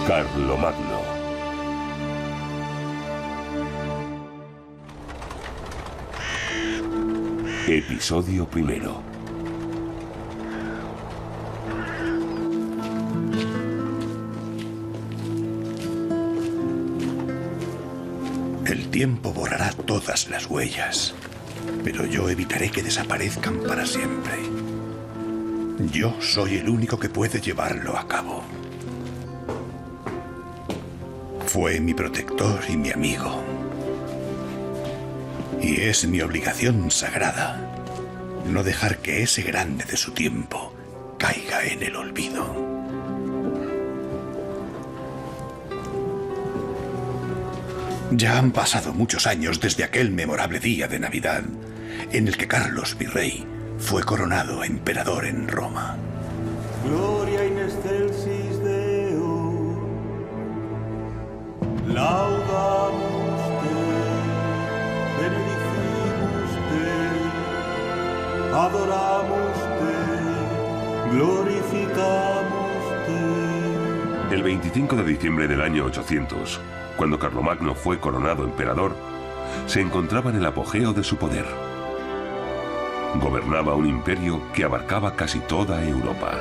Carlomagno. Episodio primero. El tiempo borrará todas las huellas, pero yo evitaré que desaparezcan para siempre. Yo soy el único que puede llevarlo a cabo. Fue mi protector y mi amigo. Y es mi obligación sagrada no dejar que ese grande de su tiempo caiga en el olvido. Ya han pasado muchos años desde aquel memorable día de Navidad en el que Carlos Virrey fue coronado emperador en Roma. Gloria in excelsis Deo, laudamus te, benedicimus te, adoramus te, glorificamos te. El 25 de diciembre del año 800, cuando Carlomagno fue coronado emperador, se encontraba en el apogeo de su poder. Gobernaba un imperio que abarcaba casi toda Europa.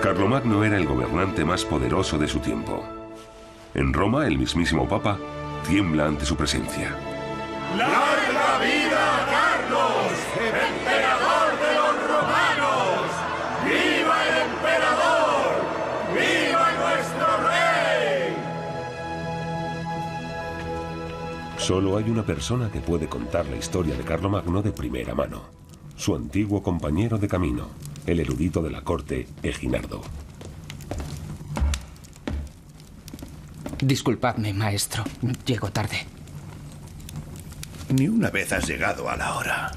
Carlomagno era el gobernante más poderoso de su tiempo. En Roma, el mismísimo Papa tiembla ante su presencia. ¡Larga vida a Carlos, emperador de los romanos! ¡Viva el emperador! ¡Viva nuestro rey! Solo hay una persona que puede contar la historia de Carlomagno de primera mano. Su antiguo compañero de camino, el erudito de la corte, Eginardo. Disculpadme, maestro. Llego tarde. Ni una vez has llegado a la hora.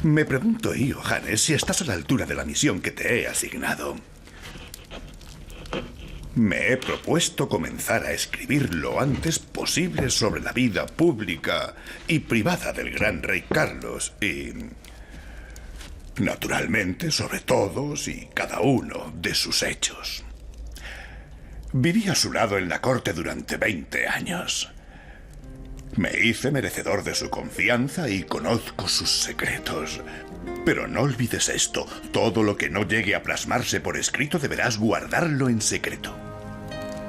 Me pregunto, Johannes, si estás a la altura de la misión que te he asignado. Me he propuesto comenzar a escribir lo antes posible sobre la vida pública y privada del gran rey Carlos y, naturalmente, sobre todos y cada uno de sus hechos. Viví a su lado en la corte durante 20 años. Me hice merecedor de su confianza y conozco sus secretos. Pero no olvides esto, todo lo que no llegue a plasmarse por escrito deberás guardarlo en secreto.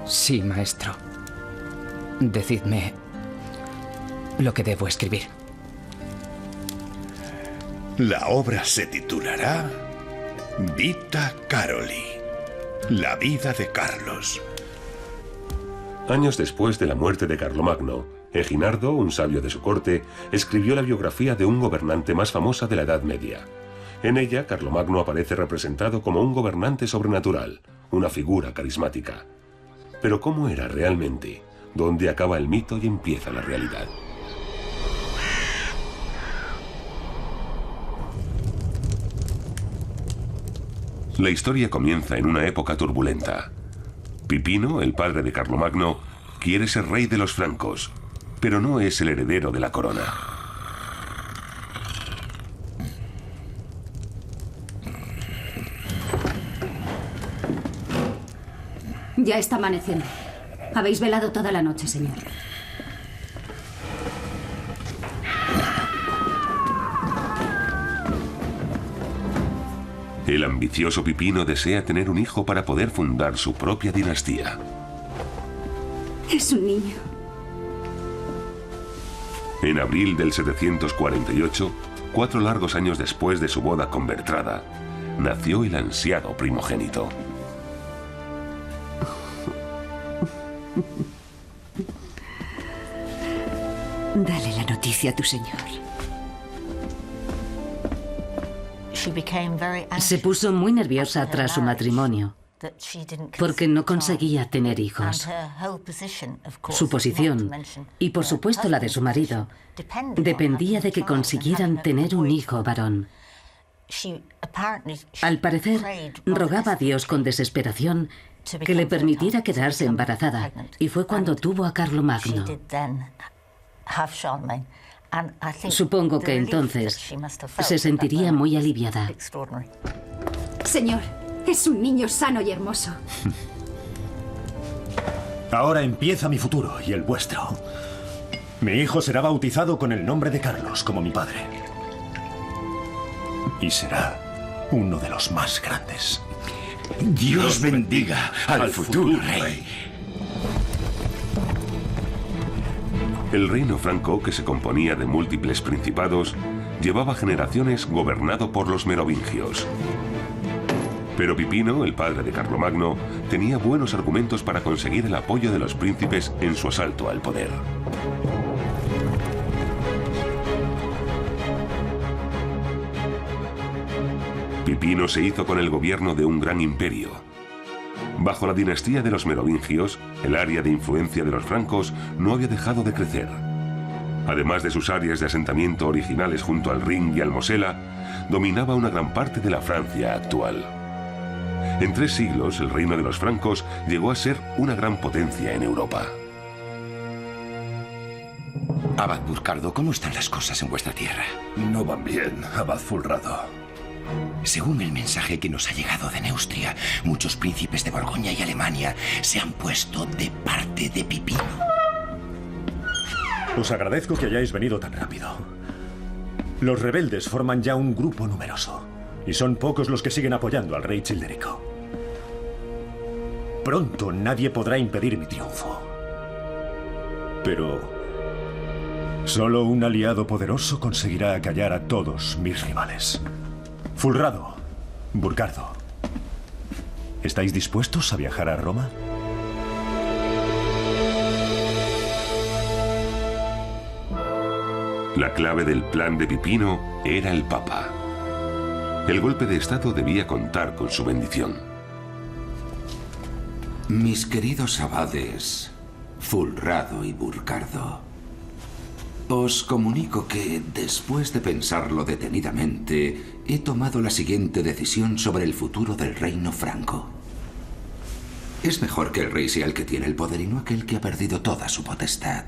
Sí, maestro. Decidme lo que debo escribir. La obra se titulará Vita Caroli, la vida de Carlos. Años después de la muerte de Carlomagno, Eginardo, un sabio de su corte, escribió la biografía de un gobernante más famosa de la Edad Media. En ella, Carlomagno aparece representado como un gobernante sobrenatural, una figura carismática. Pero ¿cómo era realmente? ¿Dónde acaba el mito y empieza la realidad? La historia comienza en una época turbulenta. Pipino, el padre de Carlomagno, quiere ser rey de los francos, pero no es el heredero de la corona. Ya está amaneciendo. Habéis velado toda la noche, señor. El ambicioso Pipino desea tener un hijo para poder fundar su propia dinastía. Es un niño. En abril del 748, 4 largos años después de su boda con Bertrada, nació el ansiado primogénito. Dale la noticia a tu señor. Se puso muy nerviosa tras su matrimonio porque no conseguía tener hijos. Su posición, y por supuesto la de su marido, dependía de que consiguieran tener un hijo varón. Al parecer, rogaba a Dios con desesperación que le permitiera quedarse embarazada, y fue cuando tuvo a Carlomagno. Supongo que entonces se sentiría muy aliviada. Señor, es un niño sano y hermoso. Ahora empieza mi futuro y el vuestro. Mi hijo será bautizado con el nombre de Carlos, como mi padre. Y será uno de los más grandes. Dios bendiga al futuro rey. El reino franco, que se componía de múltiples principados, llevaba generaciones gobernado por los merovingios. Pero Pipino, el padre de Carlomagno, tenía buenos argumentos para conseguir el apoyo de los príncipes en su asalto al poder. Pipino se hizo con el gobierno de un gran imperio. Bajo la dinastía de los merovingios, el área de influencia de los francos no había dejado de crecer. Además de sus áreas de asentamiento originales junto al Rin y al Mosela, dominaba una gran parte de la Francia actual. En 3 siglos, el reino de los francos llegó a ser una gran potencia en Europa. Abad Burcardo, ¿cómo están las cosas en vuestra tierra? No van bien, Abad Fulrado. Según el mensaje que nos ha llegado de Neustria, muchos príncipes de Borgoña y Alemania se han puesto de parte de Pipino. Os agradezco que hayáis venido tan rápido. Los rebeldes forman ya un grupo numeroso, y son pocos los que siguen apoyando al rey Childerico. Pronto nadie podrá impedir mi triunfo. Pero solo un aliado poderoso conseguirá acallar a todos mis rivales. Fulrado, Burcardo, ¿estáis dispuestos a viajar a Roma? La clave del plan de Pipino era el Papa. El golpe de Estado debía contar con su bendición. Mis queridos abades, Fulrado y Burcardo, os comunico que, después de pensarlo detenidamente, he tomado la siguiente decisión sobre el futuro del reino franco. Es mejor que el rey sea el que tiene el poder y no aquel que ha perdido toda su potestad.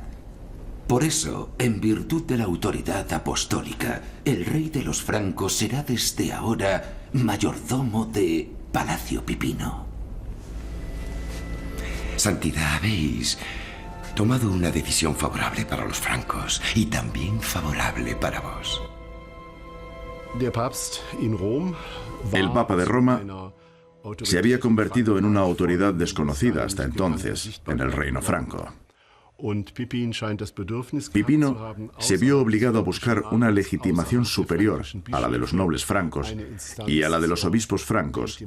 Por eso, en virtud de la autoridad apostólica, el rey de los francos será desde ahora mayordomo de Palacio Pipino. Santidad, habéis tomado una decisión favorable para los francos y también favorable para vos. El Papa de Roma se había convertido en una autoridad desconocida hasta entonces en el reino franco. Pipino se vio obligado a buscar una legitimación superior a la de los nobles francos y a la de los obispos francos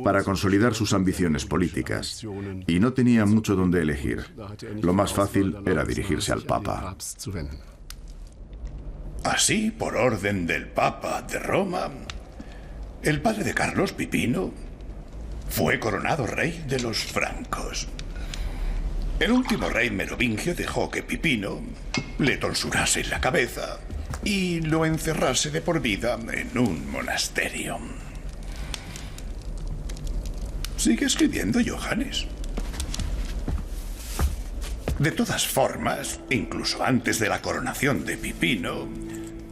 para consolidar sus ambiciones políticas, y no tenía mucho donde elegir. Lo más fácil era dirigirse al Papa. Así, por orden del Papa de Roma, el padre de Carlos, Pipino, fue coronado rey de los francos. El último rey merovingio dejó que Pipino le tonsurase la cabeza y lo encerrase de por vida en un monasterio. Sigue escribiendo, Johannes. De todas formas, incluso antes de la coronación de Pipino,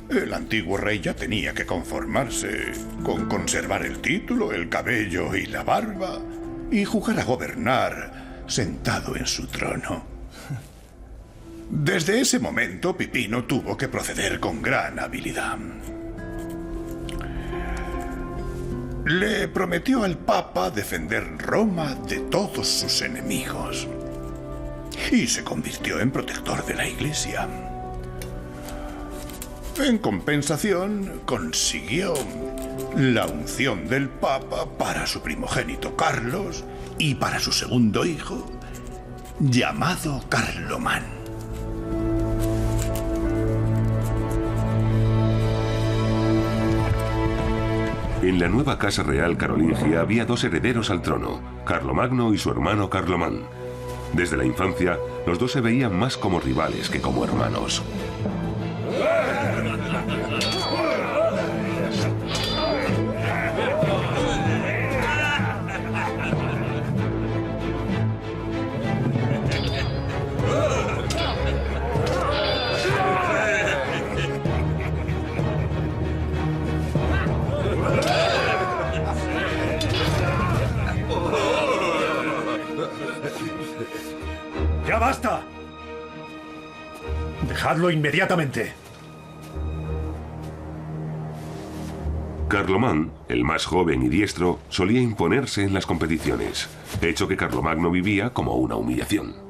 el antiguo rey ya tenía que conformarse con conservar el título, el cabello y la barba y jugar a gobernar sentado en su trono. Desde ese momento, Pipino tuvo que proceder con gran habilidad. Le prometió al Papa defender Roma de todos sus enemigos y se convirtió en protector de la Iglesia. En compensación, consiguió la unción del Papa para su primogénito Carlos y para su segundo hijo, llamado Carlomán. En la nueva casa real carolingia había 2 herederos al trono, Carlomagno y su hermano Carlomán. Desde la infancia, los dos se veían más como rivales que como hermanos. ¡Ya basta! ¡Dejadlo inmediatamente! Carlomán, el más joven y diestro, solía imponerse en las competiciones, hecho que Carlomagno vivía como una humillación.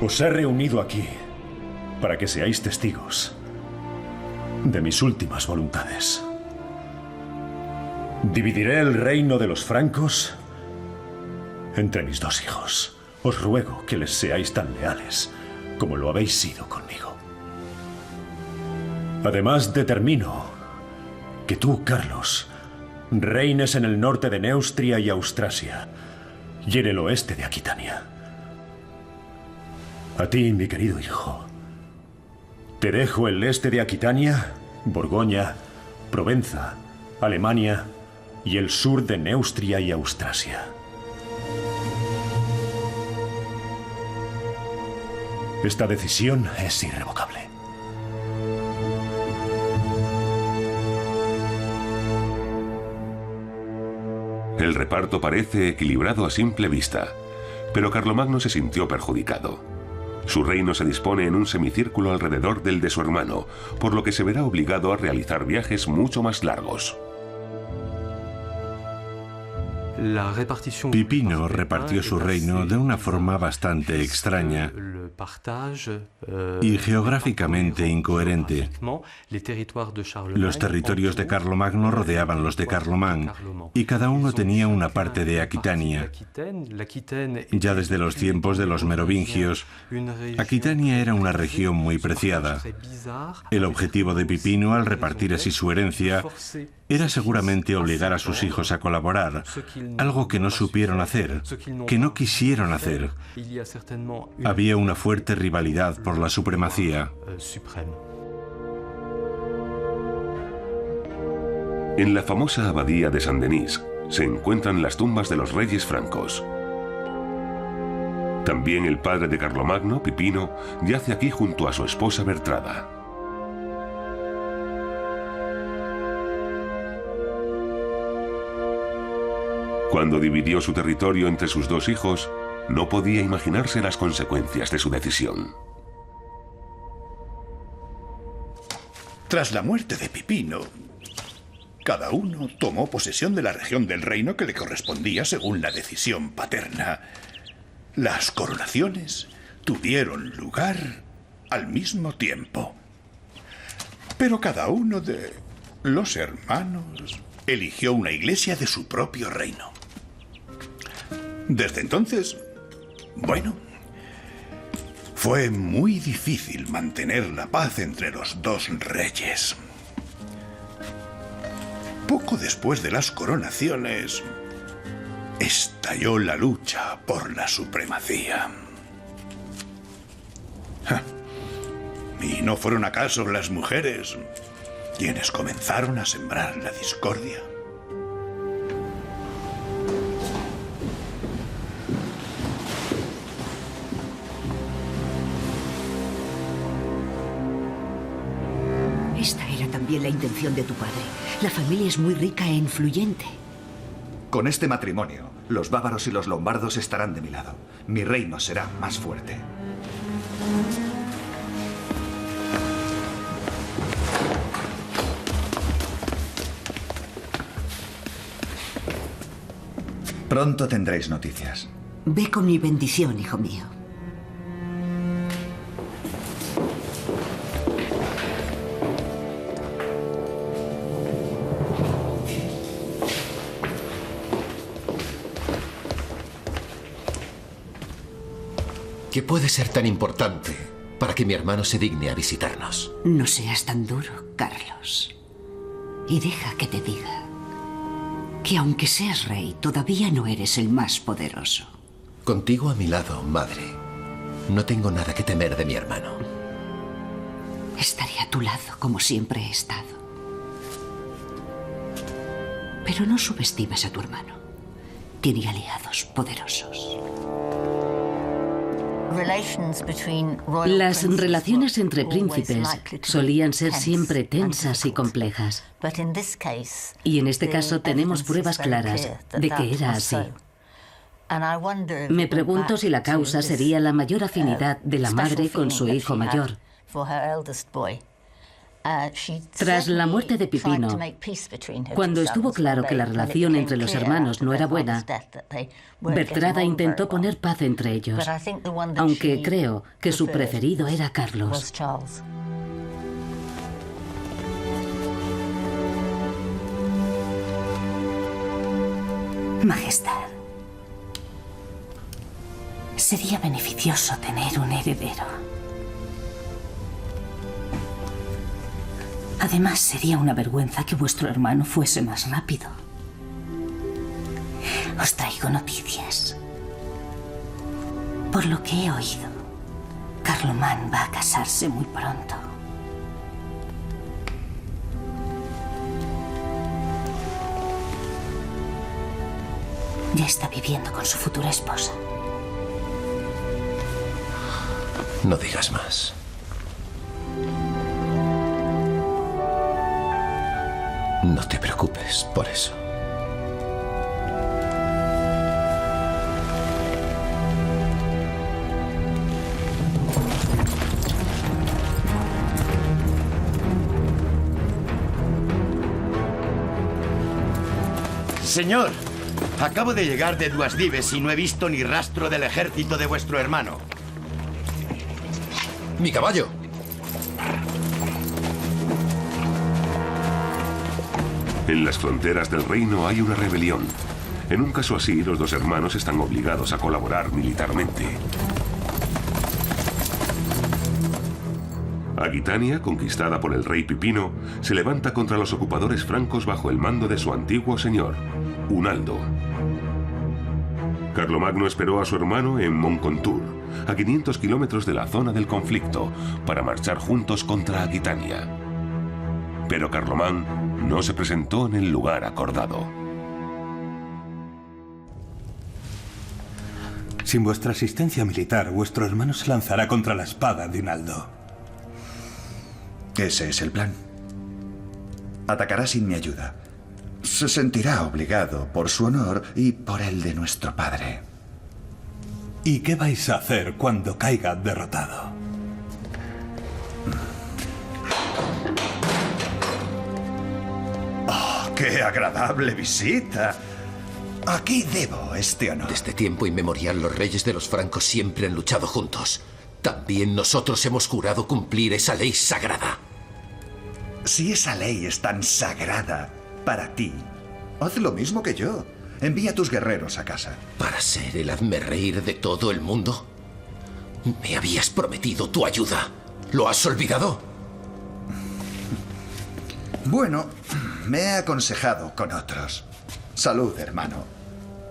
Os he reunido aquí para que seáis testigos de mis últimas voluntades. Dividiré el reino de los francos entre mis dos hijos. Os ruego que les seáis tan leales como lo habéis sido conmigo. Además, determino que tú, Carlos, reines en el norte de Neustria y Austrasia y en el oeste de Aquitania. A ti, mi querido hijo, te dejo el este de Aquitania, Borgoña, Provenza, Alemania y el sur de Neustria y Austrasia. Esta decisión es irrevocable. El reparto parece equilibrado a simple vista, pero Carlomagno se sintió perjudicado. Su reino se dispone en un semicírculo alrededor del de su hermano, por lo que se verá obligado a realizar viajes mucho más largos. Pipino repartió su reino de una forma bastante extraña y geográficamente incoherente. Los territorios de Carlomagno rodeaban los de Carlomán y cada uno tenía una parte de Aquitania. Ya desde los tiempos de los merovingios, Aquitania era una región muy preciada. El objetivo de Pipino al repartir así su herencia era seguramente obligar a sus hijos a colaborar, algo que no supieron hacer, que no quisieron hacer. Había una fuerte rivalidad por la supremacía. En la famosa abadía de Saint-Denis se encuentran las tumbas de los reyes francos. También el padre de Carlomagno, Pipino, yace aquí junto a su esposa Bertrada. Cuando dividió su territorio entre sus dos hijos, no podía imaginarse las consecuencias de su decisión. Tras la muerte de Pipino, cada uno tomó posesión de la región del reino que le correspondía según la decisión paterna. Las coronaciones tuvieron lugar al mismo tiempo. Pero cada uno de los hermanos eligió una iglesia de su propio reino. Desde entonces, bueno, fue muy difícil mantener la paz entre los dos reyes. Poco después de las coronaciones, estalló la lucha por la supremacía. ¿Y no fueron acaso las mujeres quienes comenzaron a sembrar la discordia? Esta era también la intención de tu padre. La familia es muy rica e influyente. Con este matrimonio, los bávaros y los lombardos estarán de mi lado. Mi reino será más fuerte. Pronto tendréis noticias. Ve con mi bendición, hijo mío. ¿Qué puede ser tan importante para que mi hermano se digne a visitarnos? No seas tan duro, Carlos. Y deja que te diga que aunque seas rey, todavía no eres el más poderoso. Contigo a mi lado, madre, no tengo nada que temer de mi hermano. Estaré a tu lado como siempre he estado. Pero no subestimes a tu hermano. Tiene aliados poderosos. Las relaciones entre príncipes solían ser siempre tensas y complejas. Y en este caso tenemos pruebas claras de que era así. Me pregunto si la causa sería la mayor afinidad de la madre con su hijo mayor. Tras la muerte de Pipino, cuando estuvo claro que la relación entre los hermanos no era buena, Bertrada intentó poner paz entre ellos, aunque creo que su preferido era Carlos. Majestad, sería beneficioso tener un heredero. Además, sería una vergüenza que vuestro hermano fuese más rápido. Os traigo noticias. Por lo que he oído, Carloman va a casarse muy pronto. Ya está viviendo con su futura esposa. No digas más. No te preocupes por eso. Señor, acabo de llegar de Duasdibes y no he visto ni rastro del ejército de vuestro hermano. ¡Mi caballo! En las fronteras del reino hay una rebelión. En un caso así, los dos hermanos están obligados a colaborar militarmente. Aquitania, conquistada por el rey Pipino, se levanta contra los ocupadores francos bajo el mando de su antiguo señor, Unaldo. Carlomagno esperó a su hermano en Moncontour, a 500 kilómetros de la zona del conflicto, para marchar juntos contra Aquitania. Pero Carlomán no se presentó en el lugar acordado. Sin vuestra asistencia militar, vuestro hermano se lanzará contra la espada de Unaldo. Ese es el plan. Atacará sin mi ayuda. Se sentirá obligado por su honor y por el de nuestro padre. ¿Y qué vais a hacer cuando caiga derrotado? ¡Oh, qué agradable visita! Aquí debo este honor. Desde tiempo inmemorial los reyes de los francos siempre han luchado juntos. También nosotros hemos jurado cumplir esa ley sagrada. Si esa ley es tan sagrada para ti, haz lo mismo que yo. Envía a tus guerreros a casa. ¿Para ser el hazmerreír de todo el mundo? Me habías prometido tu ayuda. ¿Lo has olvidado? Bueno, me he aconsejado con otros. Salud, hermano.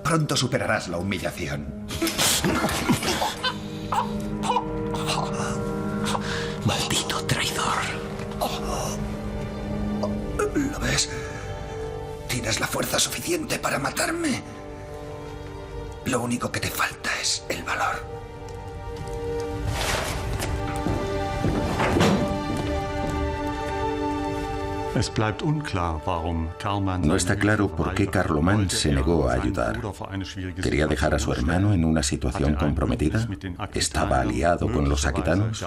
Pronto superarás la humillación. Maldito traidor. ¿Lo ves? ¿Tienes la fuerza suficiente para matarme? Lo único que te falta es el valor. No está claro por qué Carloman se negó a ayudar. ¿Quería dejar a su hermano en una situación comprometida? ¿Estaba aliado con los aquitanos?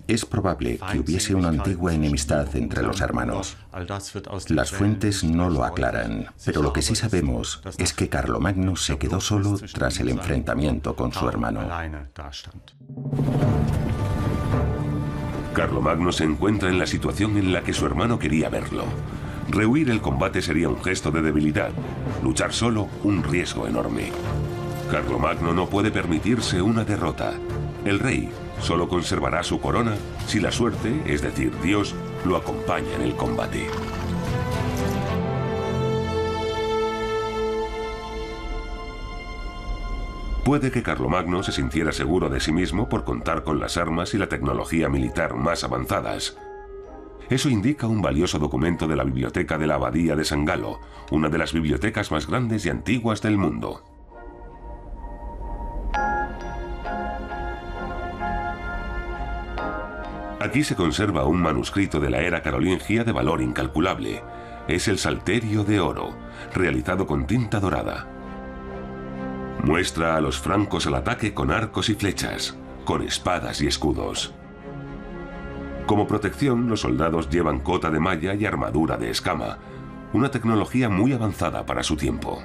Es probable que hubiese una antigua enemistad entre los hermanos. Las fuentes no lo aclaran, pero lo que sí sabemos es que Carlomagno se quedó solo tras el enfrentamiento con su hermano. Carlomagno se encuentra en la situación en la que su hermano quería verlo. Rehuir el combate sería un gesto de debilidad. Luchar solo, un riesgo enorme. Carlomagno no puede permitirse una derrota. El rey solo conservará su corona si la suerte, es decir, Dios, lo acompaña en el combate. Puede que Carlomagno se sintiera seguro de sí mismo por contar con las armas y la tecnología militar más avanzadas. Eso indica un valioso documento de la biblioteca de la Abadía de San Galo, una de las bibliotecas más grandes y antiguas del mundo. Aquí se conserva un manuscrito de la era carolingia de valor incalculable. Es el Salterio de Oro, realizado con tinta dorada. Muestra a los francos al ataque con arcos y flechas, con espadas y escudos. Como protección, los soldados llevan cota de malla y armadura de escama, una tecnología muy avanzada para su tiempo.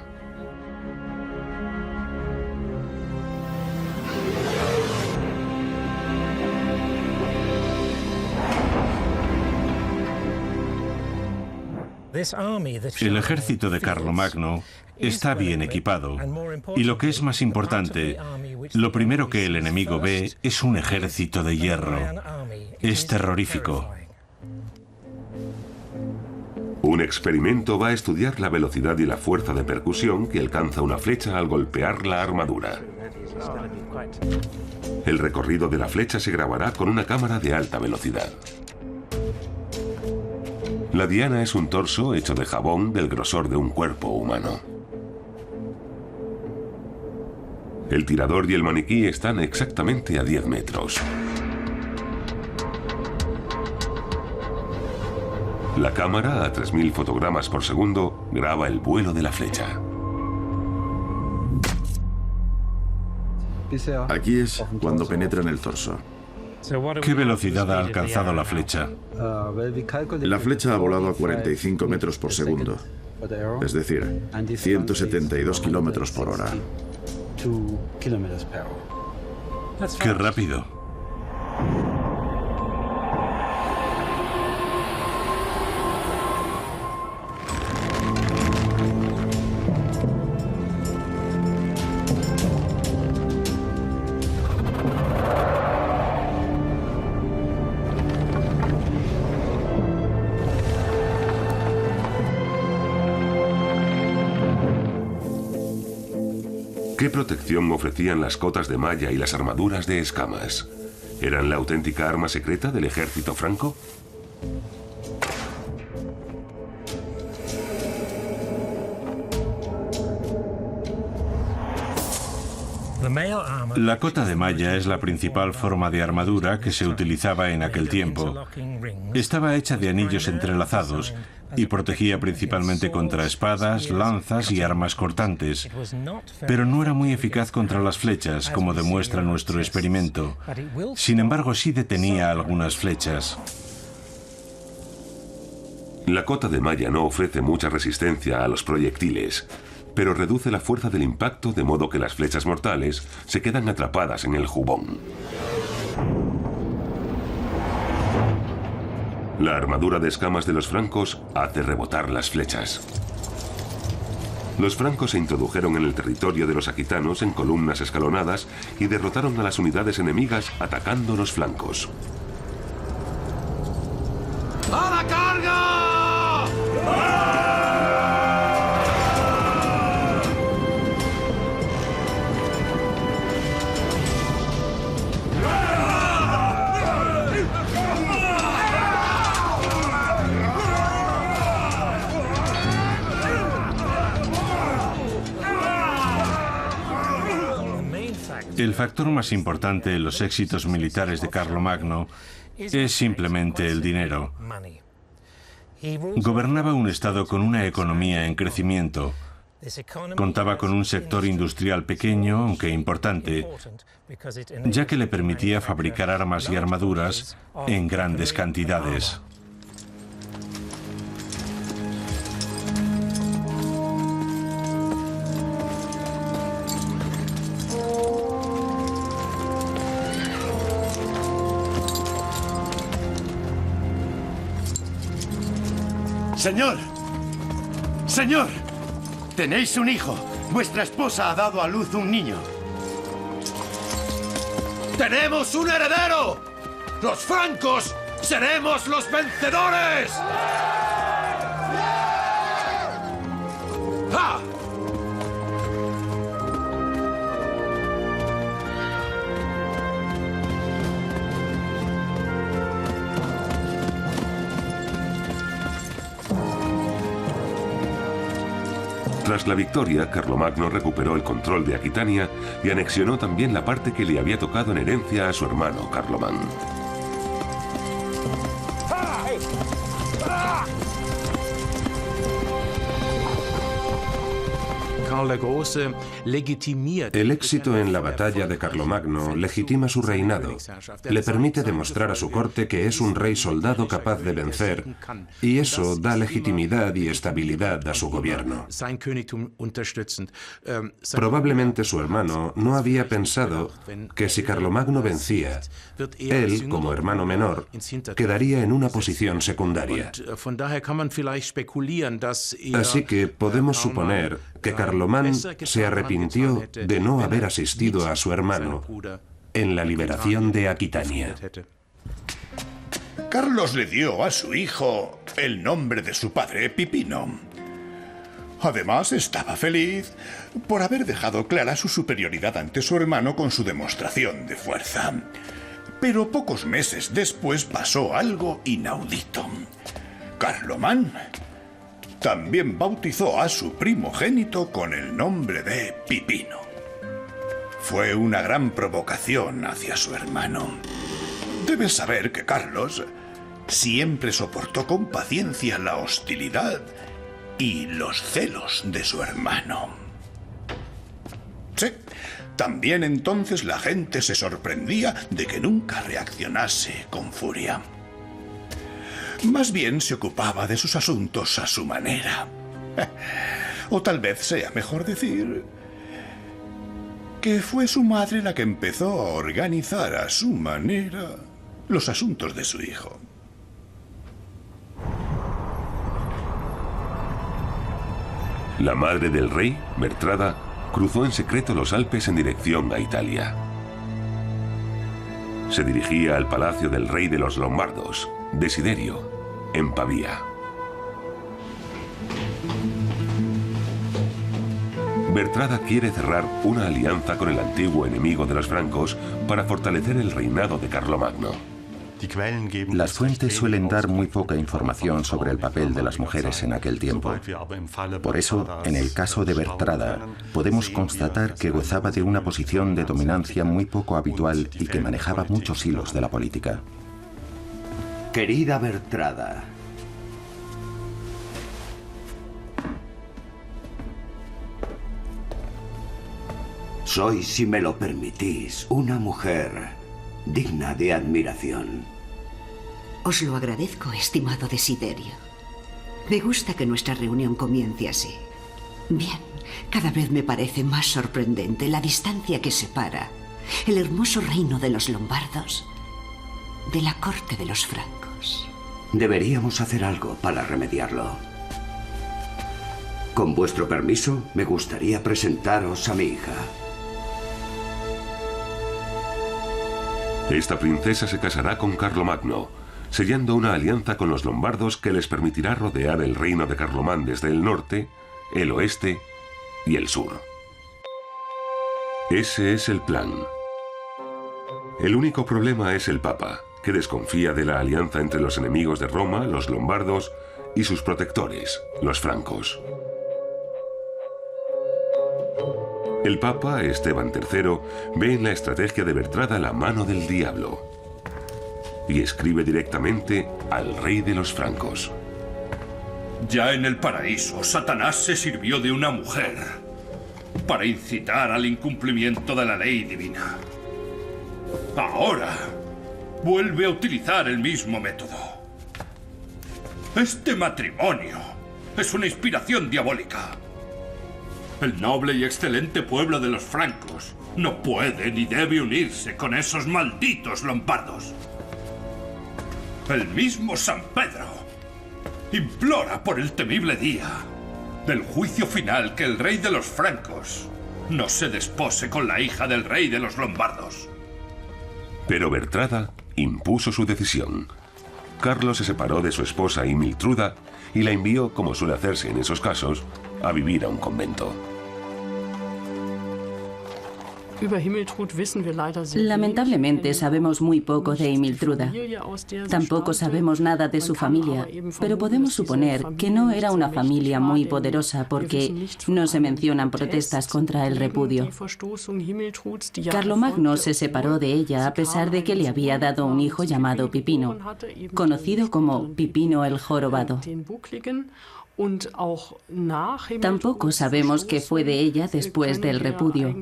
El ejército de Carlomagno está bien equipado y lo que es más importante, lo primero que el enemigo ve es un ejército de hierro. Es terrorífico. Un experimento va a estudiar la velocidad y la fuerza de percusión que alcanza una flecha al golpear la armadura. El recorrido de la flecha se grabará con una cámara de alta velocidad. La diana es un torso hecho de jabón del grosor de un cuerpo humano. El tirador y el maniquí están exactamente a 10 metros. La cámara, a 3000 fotogramas por segundo, graba el vuelo de la flecha. Aquí es cuando penetra en el torso. ¿Qué velocidad ha alcanzado la flecha? La flecha ha volado a 45 metros por segundo, es decir, 172 kilómetros por hora. ¡Qué rápido! ¿Qué protección ofrecían las cotas de malla y las armaduras de escamas? ¿Eran la auténtica arma secreta del ejército franco? La cota de malla es la principal forma de armadura que se utilizaba en aquel tiempo. Estaba hecha de anillos entrelazados y protegía principalmente contra espadas, lanzas y armas cortantes, pero no era muy eficaz contra las flechas, como demuestra nuestro experimento. Sin embargo, sí detenía algunas flechas. La cota de malla no ofrece mucha resistencia a los proyectiles, pero reduce la fuerza del impacto de modo que las flechas mortales se quedan atrapadas en el jubón. La armadura de escamas de los francos hace rebotar las flechas. Los francos se introdujeron en el territorio de los aquitanos en columnas escalonadas y derrotaron a las unidades enemigas atacando los flancos. ¡A la carga! El factor más importante en los éxitos militares de Carlomagno es simplemente el dinero. Gobernaba un estado con una economía en crecimiento. Contaba con un sector industrial pequeño, aunque importante, ya que le permitía fabricar armas y armaduras en grandes cantidades. Señor, señor, tenéis un hijo. Vuestra esposa ha dado a luz un niño. ¡Tenemos un heredero! ¡Los francos seremos los vencedores! ¡Ah! Tras la victoria, Carlomagno recuperó el control de Aquitania y anexionó también la parte que le había tocado en herencia a su hermano Carlomán. El éxito en la batalla de Carlomagno legitima su reinado, le permite demostrar a su corte que es un rey soldado capaz de vencer, y eso da legitimidad y estabilidad a su gobierno. Probablemente su hermano no había pensado que si Carlomagno vencía, él, como hermano menor, quedaría en una posición secundaria. Así que podemos suponer que Carlomán se arrepintió de no haber asistido a su hermano en la liberación de Aquitania. Carlos le dio a su hijo el nombre de su padre, Pipino. Además, estaba feliz por haber dejado clara su superioridad ante su hermano con su demostración de fuerza. Pero pocos meses después pasó algo inaudito. Carlomán también bautizó a su primogénito con el nombre de Pipino. Fue una gran provocación hacia su hermano. Debes saber que Carlos siempre soportó con paciencia la hostilidad y los celos de su hermano. Sí, también entonces la gente se sorprendía de que nunca reaccionase con furia. Más bien se ocupaba de sus asuntos a su manera. O tal vez sea mejor decir que fue su madre la que empezó a organizar a su manera los asuntos de su hijo. La madre del rey, Bertrada, cruzó en secreto los Alpes en dirección a Italia. Se dirigía al palacio del rey de los Lombardos, Desiderio, en Pavía. Bertrada quiere cerrar una alianza con el antiguo enemigo de los francos para fortalecer el reinado de Carlomagno. Las fuentes suelen dar muy poca información sobre el papel de las mujeres en aquel tiempo. Por eso, en el caso de Bertrada, podemos constatar que gozaba de una posición de dominancia muy poco habitual y que manejaba muchos hilos de la política. Querida Bertrada, soy, si me lo permitís, una mujer digna de admiración. Os lo agradezco, estimado Desiderio. Me gusta que nuestra reunión comience así. Bien, cada vez me parece más sorprendente la distancia que separa el hermoso reino de los lombardos de la corte de los francos. Deberíamos hacer algo para remediarlo. Con vuestro permiso, me gustaría presentaros a mi hija. Esta princesa se casará con Carlomagno, sellando una alianza con los lombardos que les permitirá rodear el reino de Carlomán desde el norte, el oeste y el sur. Ese es el plan. El único problema es el Papa, que desconfía de la alianza entre los enemigos de Roma, los lombardos, y sus protectores, los francos. El Papa, Esteban III, ve en la estrategia de Bertrada la mano del diablo y escribe directamente al rey de los francos. Ya en el paraíso, Satanás se sirvió de una mujer para incitar al incumplimiento de la ley divina. Ahora vuelve a utilizar el mismo método. Este matrimonio es una inspiración diabólica. El noble y excelente pueblo de los francos no puede ni debe unirse con esos malditos lombardos. El mismo San Pedro implora por el temible día del juicio final que el rey de los francos no se despose con la hija del rey de los lombardos. Pero Bertrada impuso su decisión. Carlos se separó de su esposa Imiltruda y la envió, como suele hacerse en esos casos, a vivir a un convento. Lamentablemente sabemos muy poco de Himiltruda. Tampoco sabemos nada de su familia, pero podemos suponer que no era una familia muy poderosa porque no se mencionan protestas contra el repudio. Carlomagno se separó de ella a pesar de que le había dado un hijo llamado Pipino, conocido como Pipino el Jorobado. Tampoco sabemos qué fue de ella después del repudio.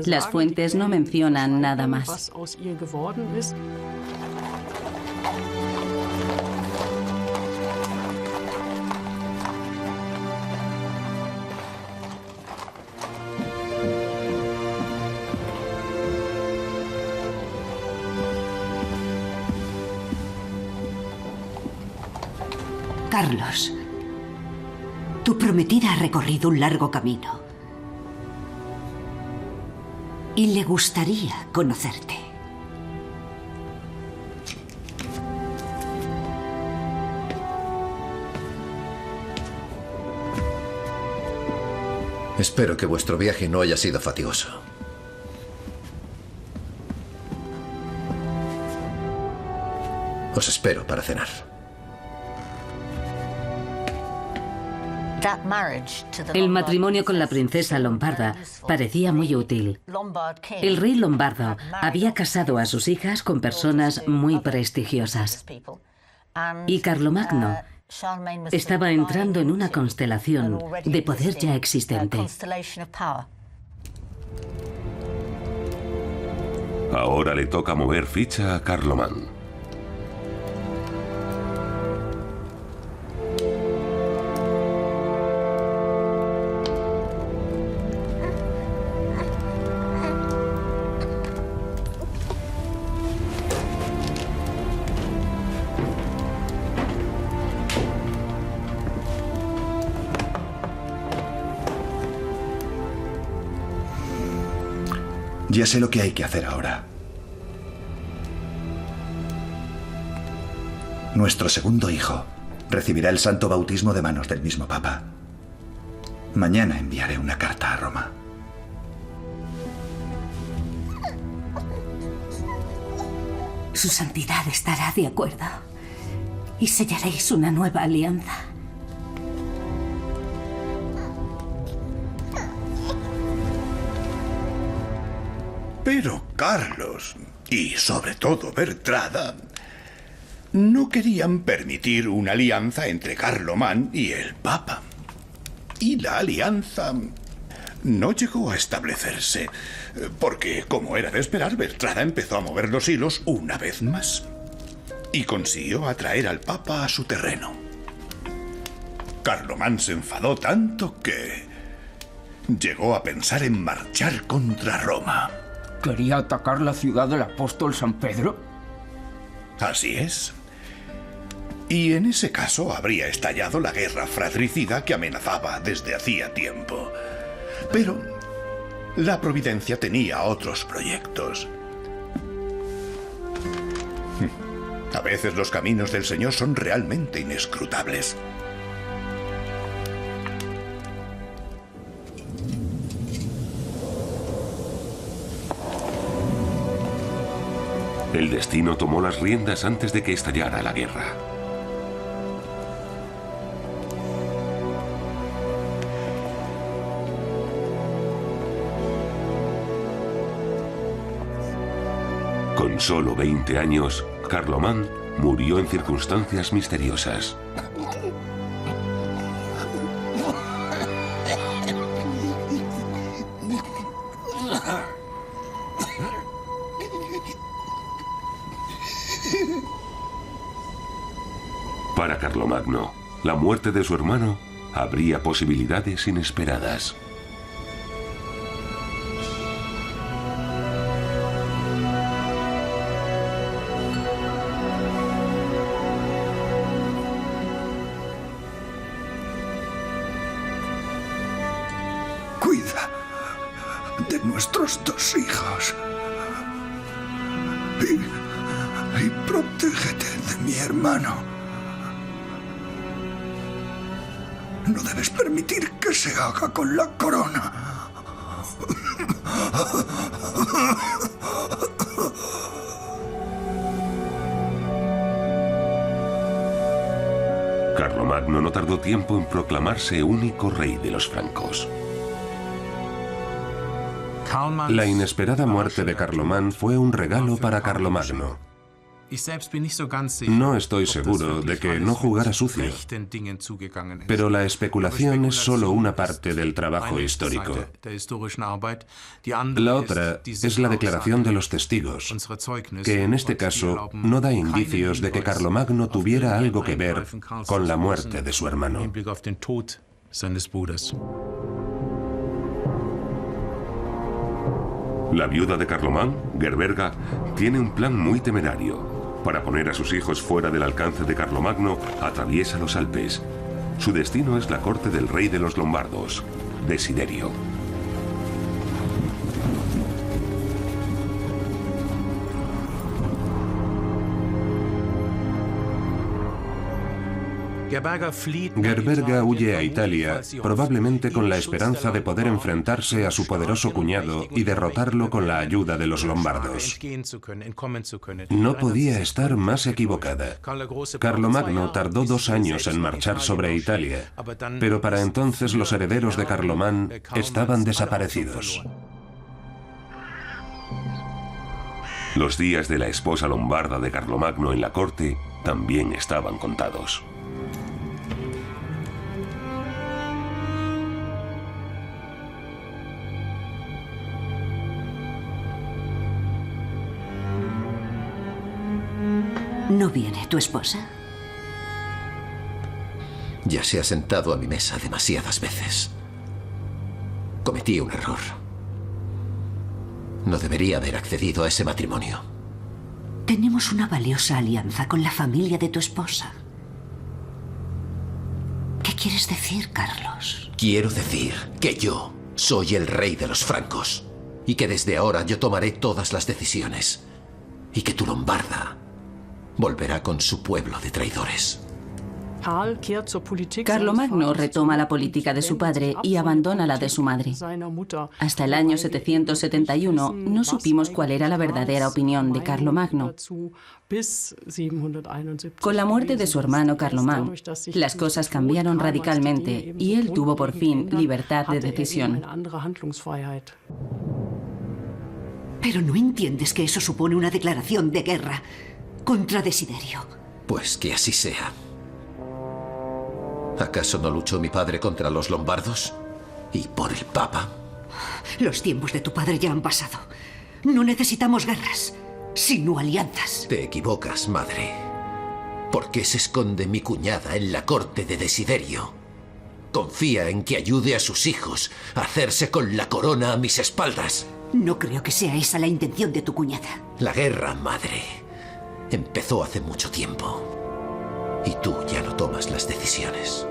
Las fuentes no mencionan nada más. Carlos, tu prometida ha recorrido un largo camino y le gustaría conocerte. Espero que vuestro viaje no haya sido fatigoso. Os espero para cenar. El matrimonio con la princesa lombarda parecía muy útil. El rey lombardo había casado a sus hijas con personas muy prestigiosas. Y Carlomagno estaba entrando en una constelación de poder ya existente. Ahora le toca mover ficha a Carlomán. Ya sé lo que hay que hacer ahora. Nuestro segundo hijo recibirá el santo bautismo de manos del mismo Papa. Mañana enviaré una carta a Roma. Su santidad estará de acuerdo y sellaréis una nueva alianza. Pero Carlos, y sobre todo Bertrada, no querían permitir una alianza entre Carlomán y el Papa. Y la alianza no llegó a establecerse, porque, como era de esperar, Bertrada empezó a mover los hilos una vez más. Y consiguió atraer al Papa a su terreno. Carlomán se enfadó tanto que llegó a pensar en marchar contra Roma. ¿Quería atacar la ciudad del apóstol San Pedro? Así es. Y en ese caso habría estallado la guerra fratricida que amenazaba desde hacía tiempo. Pero la providencia tenía otros proyectos. A veces los caminos del Señor son realmente inescrutables. El destino tomó las riendas antes de que estallara la guerra. Con solo 20 años, Carlomán murió en circunstancias misteriosas. Para Carlomagno, la muerte de su hermano abría posibilidades inesperadas. Cuida de nuestros dos hijos y protégete de mi hermano. No debes permitir que se haga con la corona. Carlomagno no tardó tiempo en proclamarse único rey de los francos. La inesperada muerte de Carlomán fue un regalo para Carlomagno. No estoy seguro de que no jugara sucio, pero la especulación es solo una parte del trabajo histórico. La otra es la declaración de los testigos, que en este caso no da indicios de que Carlomagno tuviera algo que ver con la muerte de su hermano. La viuda de Carlomán, Gerberga, tiene un plan muy temerario. Para poner a sus hijos fuera del alcance de Carlomagno, atraviesa los Alpes. Su destino es la corte del rey de los lombardos, Desiderio. Gerberga huye a Italia, probablemente con la esperanza de poder enfrentarse a su poderoso cuñado y derrotarlo con la ayuda de los lombardos. No podía estar más equivocada. Carlomagno tardó 2 años en marchar sobre Italia, pero para entonces los herederos de Carlomán estaban desaparecidos. Los días de la esposa lombarda de Carlomagno en la corte también estaban contados. ¿No viene tu esposa? Ya se ha sentado a mi mesa demasiadas veces. Cometí un error. No debería haber accedido a ese matrimonio. Tenemos una valiosa alianza con la familia de tu esposa. ¿Qué quieres decir, Carlos? Quiero decir que yo soy el rey de los francos y que desde ahora yo tomaré todas las decisiones y que tu lombarda volverá con su pueblo de traidores. Carlomagno retoma la política de su padre y abandona la de su madre. Hasta el año 771 no supimos cuál era la verdadera opinión de Carlomagno. Con la muerte de su hermano Carlomán, las cosas cambiaron radicalmente y él tuvo por fin libertad de decisión. Pero no entiendes que eso supone una declaración de guerra contra Desiderio. Pues que así sea. ¿Acaso no luchó mi padre contra los lombardos? ¿Y por el Papa? Los tiempos de tu padre ya han pasado. No necesitamos guerras, sino alianzas. Te equivocas, madre. ¿Por qué se esconde mi cuñada en la corte de Desiderio? Confía en que ayude a sus hijos a hacerse con la corona a mis espaldas. No creo que sea esa la intención de tu cuñada. La guerra, madre, empezó hace mucho tiempo. Y tú ya no tomas las decisiones.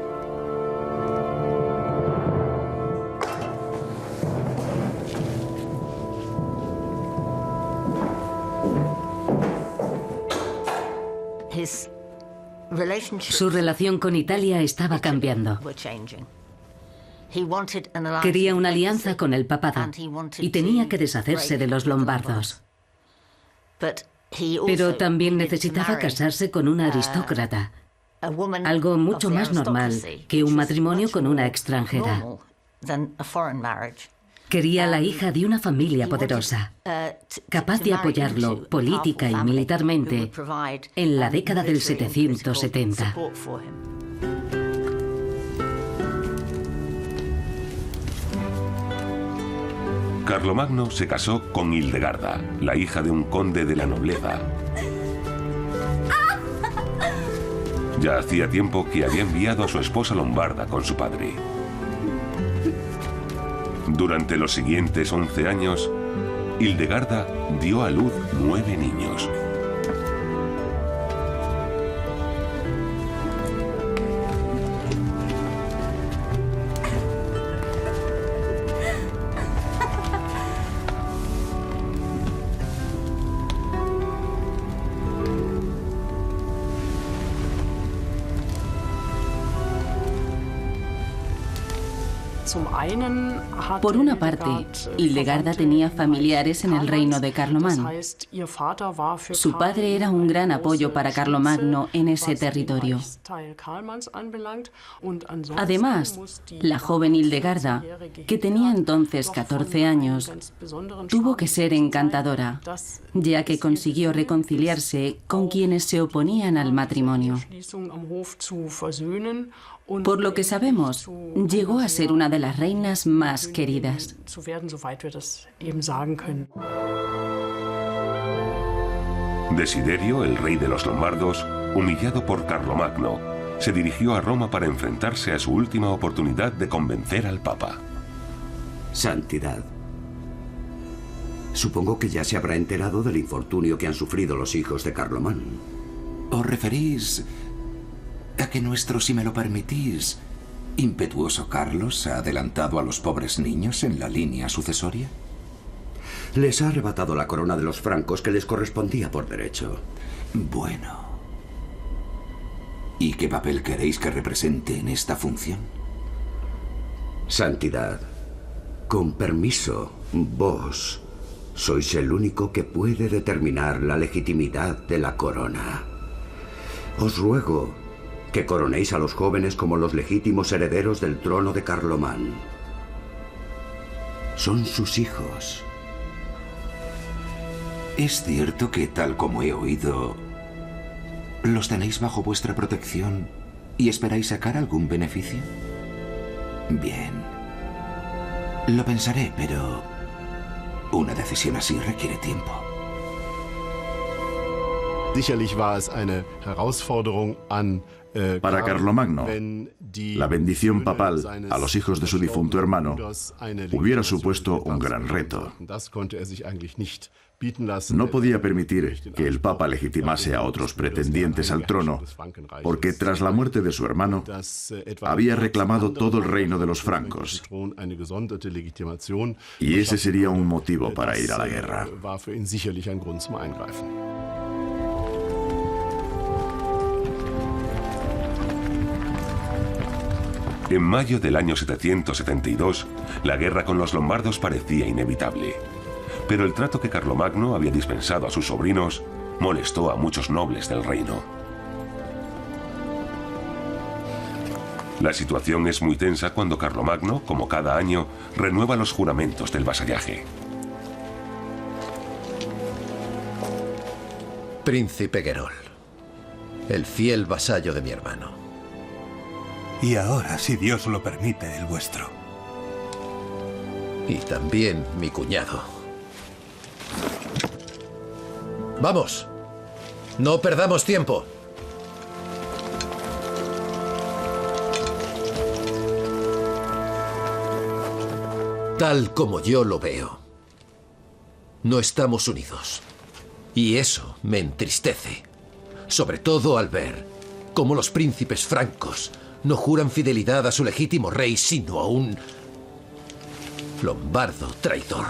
Su relación con Italia estaba cambiando. Quería una alianza con el papado y tenía que deshacerse de los lombardos. Pero también necesitaba casarse con una aristócrata, algo mucho más normal que un matrimonio con una extranjera. Quería la hija de una familia poderosa, capaz de apoyarlo política y militarmente en la década del 770. Carlomagno se casó con Hildegarda, la hija de un conde de la nobleza. Ya hacía tiempo que había enviado a su esposa lombarda con su padre. Durante los siguientes 11 años, Hildegarda dio a luz 9 niños. Por una parte, Hildegarda tenía familiares en el reino de Carlomán. Su padre era un gran apoyo para Carlomagno en ese territorio. Además, la joven Hildegarda, que tenía entonces 14 años, tuvo que ser encantadora, ya que consiguió reconciliarse con quienes se oponían al matrimonio. Por lo que sabemos, llegó a ser una de las reinas más queridas. Desiderio, el rey de los lombardos, humillado por Carlomagno, se dirigió a Roma para enfrentarse a su última oportunidad de convencer al Papa. Santidad. Supongo que ya se habrá enterado del infortunio que han sufrido los hijos de Carlomán. ¿Os referís a que nuestro, si me lo permitís, impetuoso Carlos ha adelantado a los pobres niños en la línea sucesoria? Les ha arrebatado la corona de los francos que les correspondía por derecho. Bueno. ¿Y qué papel queréis que represente en esta función? Santidad, con permiso, vos sois el único que puede determinar la legitimidad de la corona. Os ruego que coronéis a los jóvenes como los legítimos herederos del trono de Carlomán. Son sus hijos. ¿Es cierto que, tal como he oído, los tenéis bajo vuestra protección y esperáis sacar algún beneficio? Bien. Lo pensaré, pero una decisión así requiere tiempo. Sicherlich war es eine Herausforderung an Para Carlomagno, la bendición papal a los hijos de su difunto hermano hubiera supuesto un gran reto. No podía permitir que el Papa legitimase a otros pretendientes al trono, porque tras la muerte de su hermano, había reclamado todo el reino de los francos, y ese sería un motivo para ir a la guerra. En mayo del año 772, la guerra con los lombardos parecía inevitable. Pero el trato que Carlomagno había dispensado a sus sobrinos molestó a muchos nobles del reino. La situación es muy tensa cuando Carlomagno, como cada año, renueva los juramentos del vasallaje. Príncipe Gerol, el fiel vasallo de mi hermano. Y ahora, si Dios lo permite, el vuestro. Y también mi cuñado. ¡Vamos! ¡No perdamos tiempo! Tal como yo lo veo, no estamos unidos. Y eso me entristece. Sobre todo al ver cómo los príncipes francos no juran fidelidad a su legítimo rey, sino a un lombardo traidor.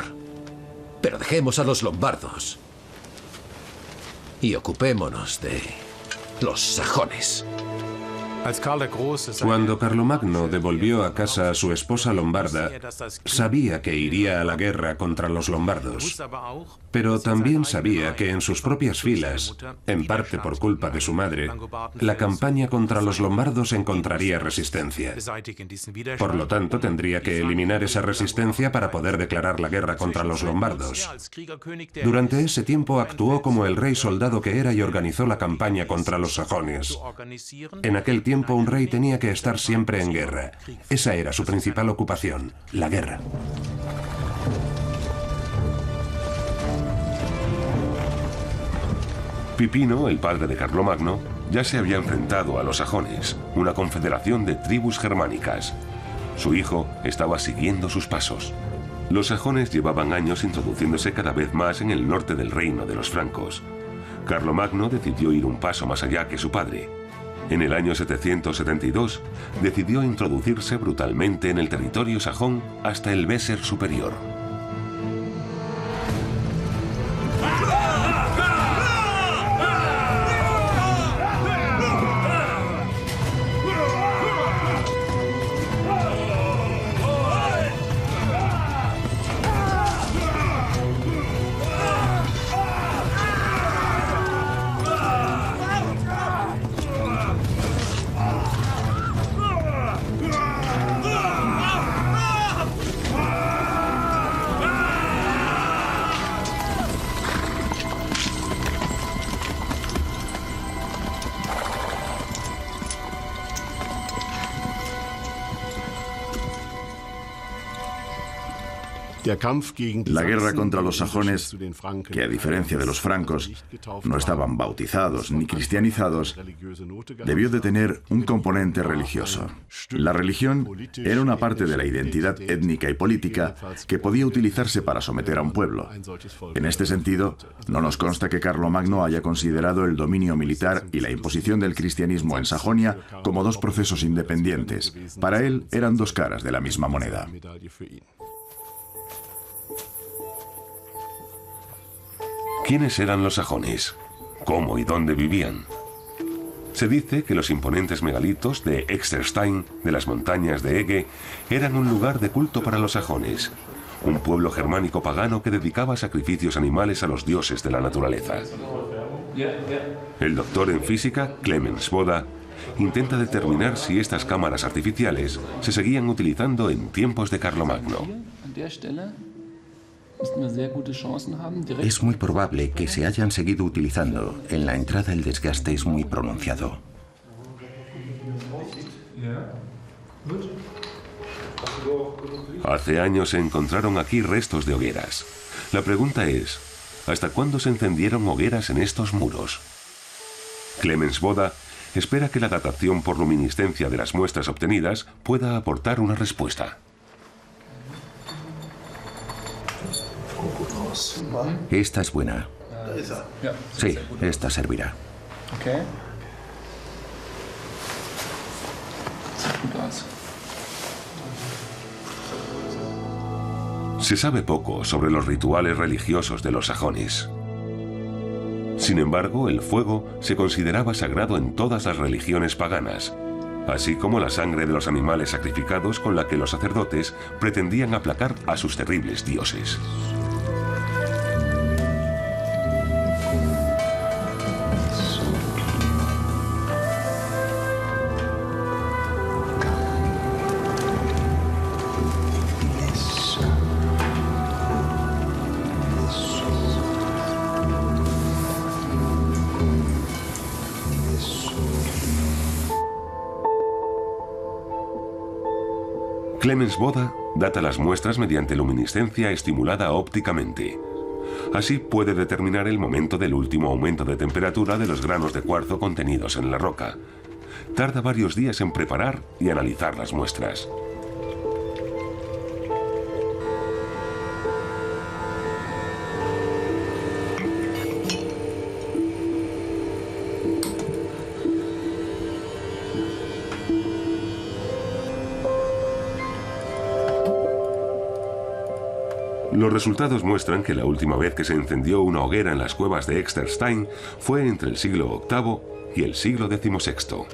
Pero dejemos a los lombardos y ocupémonos de los sajones. Cuando Carlomagno devolvió a casa a su esposa lombarda, sabía que iría a la guerra contra los lombardos, pero también sabía que en sus propias filas, en parte por culpa de su madre, la campaña contra los lombardos encontraría resistencia. Por lo tanto, tendría que eliminar esa resistencia para poder declarar la guerra contra los lombardos. Durante ese tiempo actuó como el rey soldado que era y organizó la campaña contra los sajones. En aquel tiempo, un rey tenía que estar siempre en guerra. Esa era su principal ocupación, la guerra. Pipino, el padre de Carlomagno, ya se había enfrentado a los sajones, una confederación de tribus germánicas. Su hijo estaba siguiendo sus pasos. Los sajones llevaban años introduciéndose cada vez más en el norte del reino de los francos. Carlomagno decidió ir un paso más allá que su padre. En el año 772, decidió introducirse brutalmente en el territorio sajón hasta el Weser superior. La guerra contra los sajones, que a diferencia de los francos no estaban bautizados ni cristianizados, debió de tener un componente religioso. La religión era una parte de la identidad étnica y política que podía utilizarse para someter a un pueblo. En este sentido, no nos consta que Carlomagno haya considerado el dominio militar y la imposición del cristianismo en Sajonia como dos procesos independientes. Para él eran dos caras de la misma moneda. ¿Quiénes eran los sajones? ¿Cómo y dónde vivían? Se dice que los imponentes megalitos de Exterstein, de las montañas de Ege, eran un lugar de culto para los sajones, un pueblo germánico pagano que dedicaba sacrificios animales a los dioses de la naturaleza. El doctor en física, Clemens Boda, intenta determinar si estas cámaras artificiales se seguían utilizando en tiempos de Carlomagno. Es muy probable que se hayan seguido utilizando. En la entrada el desgaste es muy pronunciado. Hace años se encontraron aquí restos de hogueras. La pregunta es, ¿hasta cuándo se encendieron hogueras en estos muros? Clemens Boda espera que la datación por luminiscencia de las muestras obtenidas pueda aportar una respuesta. Esta es buena. Sí, esta servirá. Se sabe poco sobre los rituales religiosos de los sajones. Sin embargo, el fuego se consideraba sagrado en todas las religiones paganas, así como la sangre de los animales sacrificados con la que los sacerdotes pretendían aplacar a sus terribles dioses. Clemens Boda data las muestras mediante luminiscencia estimulada ópticamente. Así puede determinar el momento del último aumento de temperatura de los granos de cuarzo contenidos en la roca. Tarda varios días en preparar y analizar las muestras. Los resultados muestran que la última vez que se encendió una hoguera en las cuevas de Exterstein fue entre el siglo VIII y el siglo XVI.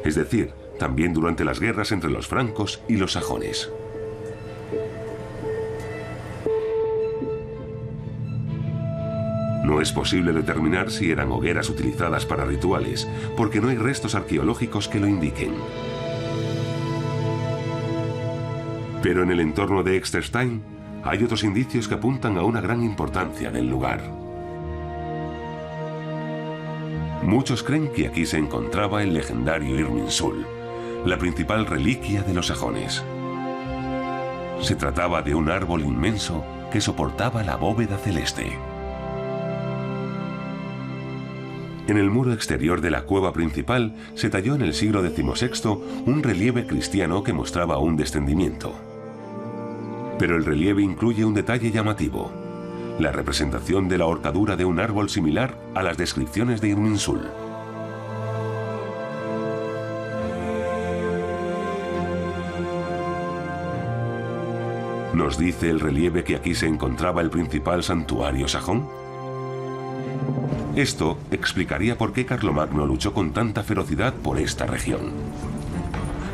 Es decir, también durante las guerras entre los francos y los sajones. No es posible determinar si eran hogueras utilizadas para rituales, porque no hay restos arqueológicos que lo indiquen. Pero en el entorno de Exterstein hay otros indicios que apuntan a una gran importancia del lugar. Muchos creen que aquí se encontraba el legendario Irminsul, la principal reliquia de los sajones. Se trataba de un árbol inmenso que soportaba la bóveda celeste. En el muro exterior de la cueva principal se talló en el siglo XVI un relieve cristiano que mostraba un descendimiento. Pero el relieve incluye un detalle llamativo: la representación de la horcadura de un árbol similar a las descripciones de Irminsul. ¿Nos dice el relieve que aquí se encontraba el principal santuario sajón? Esto explicaría por qué Carlomagno luchó con tanta ferocidad por esta región.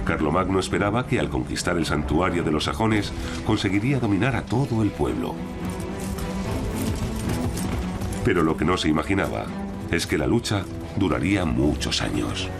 Carlomagno esperaba que al conquistar el santuario de los sajones conseguiría dominar a todo el pueblo. Pero lo que no se imaginaba es que la lucha duraría muchos años.